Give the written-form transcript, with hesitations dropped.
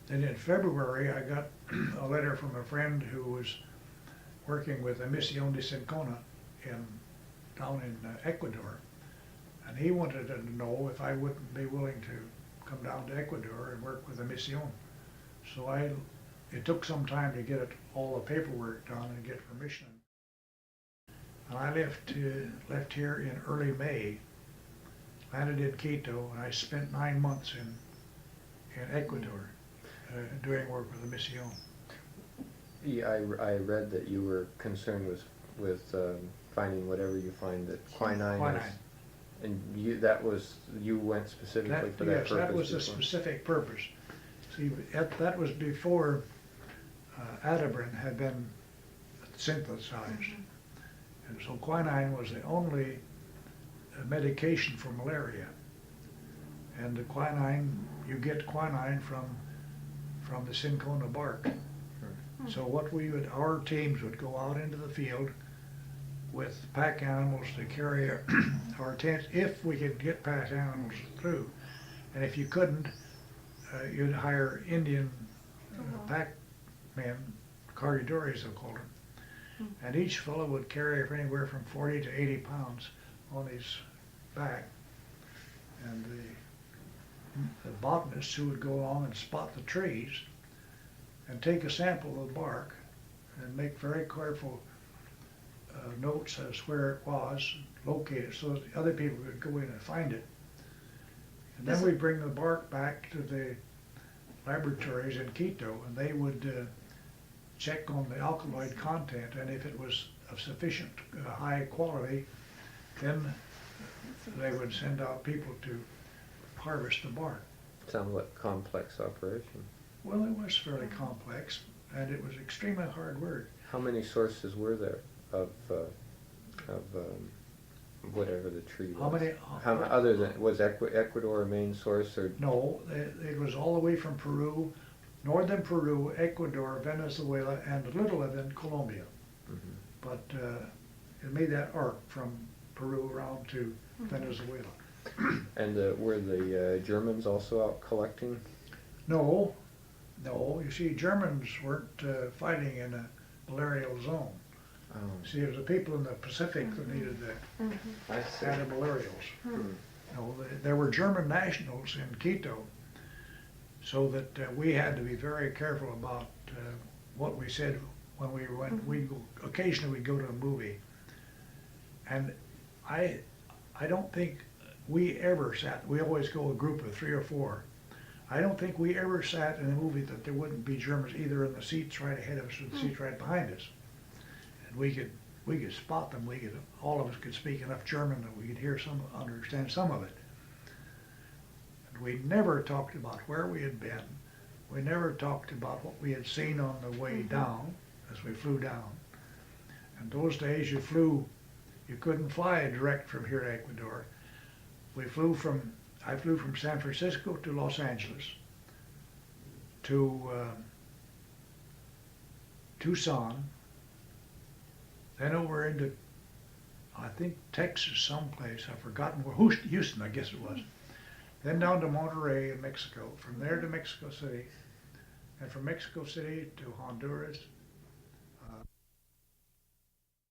Then in February, I got a letter from a friend who was working with the Mision de Cinchona down in Ecuador. And he wanted to know if I wouldn't be willing to come down to Ecuador and work with the Mission. So it took some time to get all the paperwork done and get permission. And I left here in early May, landed in Quito, and I spent 9 months in Ecuador doing work with the Mission. Yeah, I read that you were concerned with finding whatever you find that quinine. Quinine. And you went specifically for that yes, purpose? That was a specific purpose. See, that was before atabrine had been synthesized. Mm-hmm. And so quinine was the only medication for malaria. And the quinine, you get quinine from the cinchona bark. Sure. So our teams would go out into the field with pack animals to carry our tents, if we could get pack animals through. And if you couldn't, you'd hire Indian pack men, cargadores they'll call them. And each fellow would carry anywhere from 40 to 80 pounds on his back. And the botanists who would go along and spot the trees and take a sample of the bark and make very careful notes as where it was located, so that the other people could go in and find it. And then we'd bring the bark back to the laboratories in Quito, and they would check on the alkaloid content, and if it was of sufficient high quality, then they would send out people to harvest the bark. Sounds like a complex operation. Well, it was fairly complex, and it was extremely hard work. How many sources were there of whatever the tree was? How many? Other than, was Ecuador a main source, or? No, it was all the way from Peru, northern Peru, Ecuador, Venezuela, and a little of it in Colombia. Mm-hmm. But it made that arc from Peru around to Venezuela. And were the Germans also out collecting? No. You see, Germans weren't fighting in a malarial zone. Oh. See, it was the people in the Pacific that needed the antimalarials. No, there were German nationals in Quito, so that we had to be very careful about what we said when we went. Occasionally we'd go to a movie, and I don't think we ever sat. We always go a group of 3 or 4. I don't think we ever sat in a movie that there wouldn't be Germans either in the seats right ahead of us or the seats right behind us. And we could spot them. All of us could speak enough German that we could understand some of it. And we never talked about where we had been. We never talked about what we had seen on the way down as we flew down. And those days you couldn't fly direct from here to Ecuador. I flew from San Francisco to Los Angeles, to Tucson, then over into, I think, Texas someplace. I've forgotten where, Houston, I guess it was. Then down to Monterrey in Mexico, from there to Mexico City, and from Mexico City to Honduras,